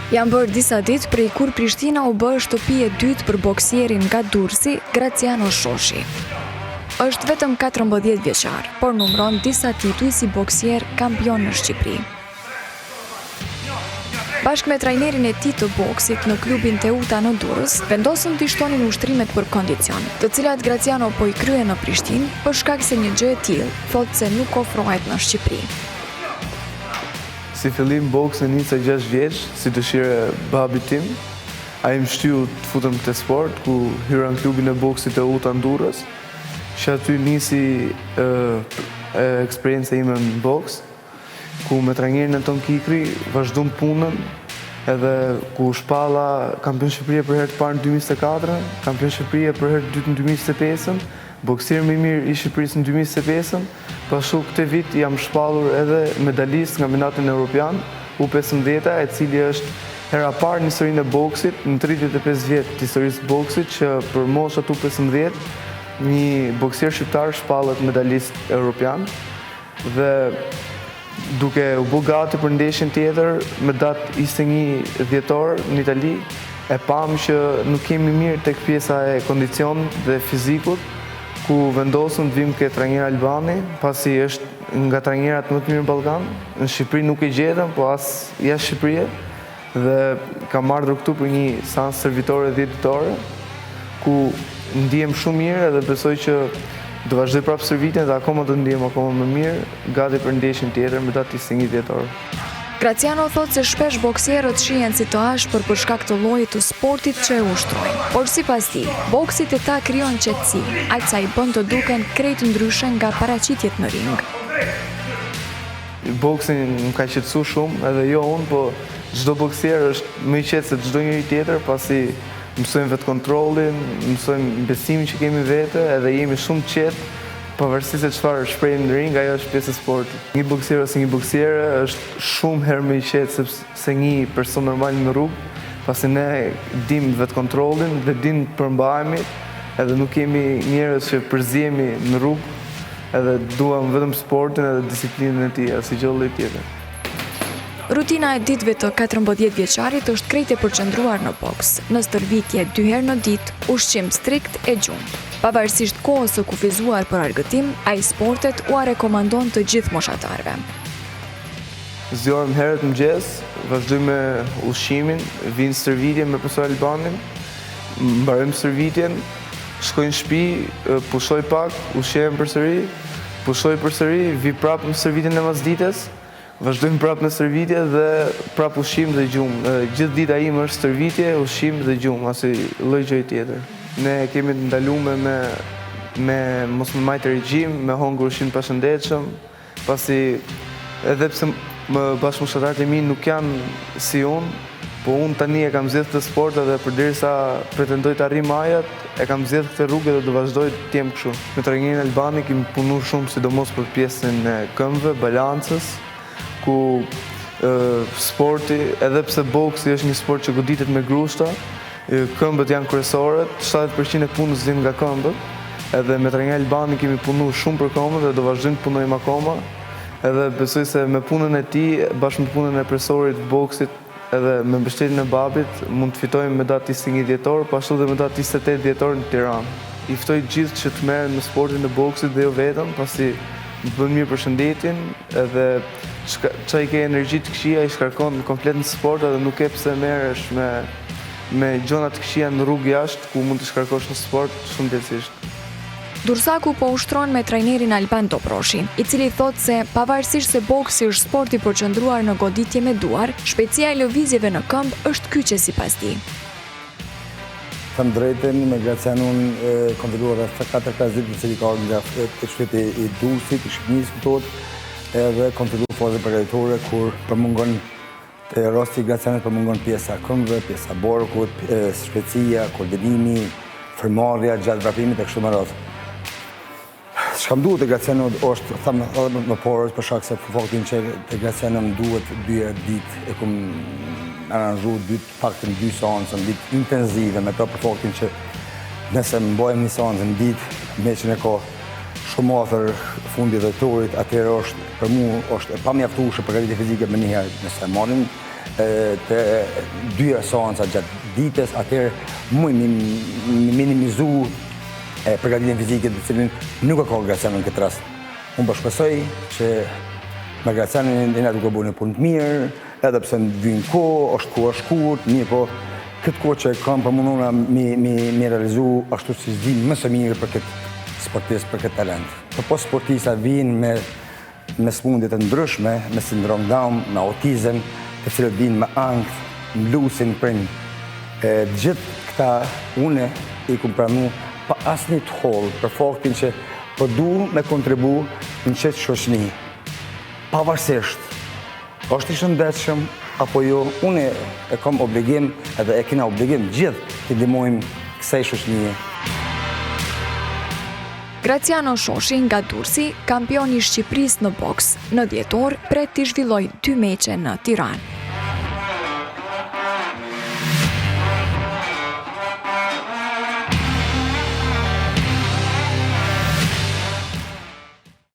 Janë bërë disa ditë prej kur Prishtina u bë shtëpi e dytë për boksierin nga Durrësi, Graciano Shoshi. Është vetëm 14 vjeçar, por numëron disa tituj si boksier kampion në Shqipëri. Bashkë me trajnerin e tij të boksit në klubin Teuta në Durrës, vendosën të shtonin ushtrimet për kondicion, të cilat Graciano po i krye në Prishtinë, për shkak se një gjë e tillë thotë se nuk ofrohet në Shqipëri. Si fillim boksin nica 6 vjeç, si dëshire babit tim. Ai më shtyu të futem këtë sport, ku hyra në klubin e boksit Teuta në Durrës, që aty nisi eksperjenca ime në boks, ku me trajnerin e Ton Kikri vazhdum punën, edhe ku shpalla kampion Shqipëria për herë të parë në 2024, kampion Shqipëria për herë të dytë në 2025, boksier më i mirë i Shqipërisë në 2025, pashtu këtë vit jam shpallur edhe medalist nga Kampionatin Evropian U15, e cili është hera parë në historinë e boksit, në 35 vjet të historisë së boksit, që për moshat U15 një boksier shqiptar shpallet medalist evropian, dhe duke u bë gati për ndeshjen tjetër me datë 21 dhjetor në Itali, e pam që nuk kemi mirë tek pjesa e kondicionit dhe fizikut, ku vendosëm të vim ke trajner Albani, pasi është nga trajnerat më të mirë në Ballkan. Në Shqipëri nuk e gjetëm, po as jashtë Shqipërisë, dhe kam ardhur këtu për një seancë servitore 10 ditore, ku ndihem shumë mirë edhe besoj që do vazhdoj prapë shërbitjen dhe akoma do ndihem akoma më mirë, gati për ndeshjen tjetër me datë 21 dhjetor. Graciano thotë se shpesh boksierët shihen si të ashpër për shkak të llojit të sportit që e ushtrojnë. Por sipas tij, boksi te ta krijon qetësi, aq sa i bën të duken krejt ndryshe nga paraqitjet në ring. Boksi më ka qetësu shumë, edhe jo unë, po çdo boksier është më i qetë se çdo njeri tjetër, pasi mësojmë vetë kontrolin, mësojmë besimin që kemi vete, edhe jemi shumë qetë, pavarësisht se çfarë shprehim në ring, ajo është pjesë e sportit. Një boksier ose një boksiere është shumë herë më i qetë se një person normal në rrugë, pasi ne dim vetë kontrolin dhe dim të përmbahemi, edhe nuk kemi njerëz që përzihemi në rrugë, edhe duam vetëm sportin edhe disiplinën e tij, asnjë gjë tjetër. Rutina e ditëve të 14 vjeçarit është krejt e përqendruar në boks, në stërvitje 2 herë në ditë, ushqim strikt e gjumë. Pavarësisht kohës së kufizuar për argëtim, ai sportet u rekomandon të gjithë moshatarëve. Zgjohem herët mëngjes, vazhdoj me ushqimin, vinë stërvitje me profesor Albanin, mbarojmë stërvitjen, shkoj në shtëpi, pushoj pak, ushqehem përsëri, pushoj përsëri, vi prapë në stërvitjen e masdites. Vazhdojmë prapë në stërvitje dhe prapë ushqim dhe gjumë. Gjithë dita ime është stërvitje, ushqim dhe gjumë, asnjë lloj gjëje tjetër. Ne kemi të ndaluar me mos me majtë regjim, me hongur ushqim të përshëndetshëm, pasi edhe pse bashkëmoshatarët e mi nuk janë si unë, po unë tani e kam zgjedhur këtë sport edhe përderisa pretendoj të arrijm majat, e kam zgjedhur këtë rrugë dhe do vazhdoj të jem kështu. Me trajnerin Albani kemi punuar shumë, sidomos për pjesën e këmbëve, balancës, ku sporti, edhe pse boksi është një sport që goditet me grushta, këmbët janë kryesorët, 70% e punës vjen nga këmbët, edhe me trajnerin Albani kemi punuar shumë për këmbët dhe do vazhdojmë të punojmë akoma, edhe besoj se me punën e tij, bashkë me punën e profesorit të boksit, edhe me mbështetjen e babit, mund të fitojmë me datë 21 dhjetor, po ashtu dhe me datë 28 dhjetor në Tiranë. I ftoj gjithë që të merren me sportin e boksit dhe jo vetëm, pasi më bën mirë përshëndetjen, edhe çai ke energji të këqija i shkarkon komplet në sport, edhe nuk e pse merresh me gjona të këqija në rrugë jashtë, ku mund të shkarkosh në sport shumë lehtësisht. Dursaku po ushtron me trajnerin Alban Toproshi, i cili thotë se pavarësisht se boksi është sport i përqendruar në goditje me duar, shpejtësia e lëvizjeve në këmbë është kyçe sipas tij. Them drejtën, me Gracianon kam filluar rreth 4-5 ditë në cili ka nga shteti i Durrësit, i Shqipërisë këtot, edhe kam filluar fazën përgatitore kur përmungon te rasti i Gracianit përmungon pjesa këmbëve, pjesa borkut, shpejtësia, koordinimi, frymëmarrja gjatë vrapimit e kështu me radhë. Çka më duhet te Graciano është, them edhe më parë për shkak se faktin që te Graciano më duhet 2 herë ditë e kum aranzhu paktën 2 seancë në ditë intensive, me të për faktin që nëse më bëjmë një seancë në ditë, me që ne ka shumë afër fundit dhe torit, atëherë është për mua është e pamjaftueshme përgatitje fizike me një herë. Nëse marrim të 2 seanca gjatë ditës, atëherë muj minimizu përgatitjen fizike të cilin nuk e ka Graciano në këtë rast. Unë shpresoj që me Graciano ne duke bërë një punë të mirë, edhe pse në vijnë kohë, është kohë e shkurt, mirë po këtë kohë që kam përmunduna mi realizu ashtu si s'dim më së mirë për këtë sportist, për këtë talent. Po sportista vinë me smundje të ndryshme, me sindrom Down, me autizëm, të cilët vinë me ankth, mlusin, prind. Gjithë këta une i kum pranu pa asnjë të hollë për faktin që po du me kontribu në qëtë shoqëni. Pavarësisht, është i shëndetshëm apo jo, unë e kam obligim edhe e kena obligim gjithë të ndihmojmë kësaj shoqënie. Graciano Shoshi nga Durrësi, kampioni i Shqipërisë në boks, në 10 orë pret të zhvillojë 2 meqe në Tiranë.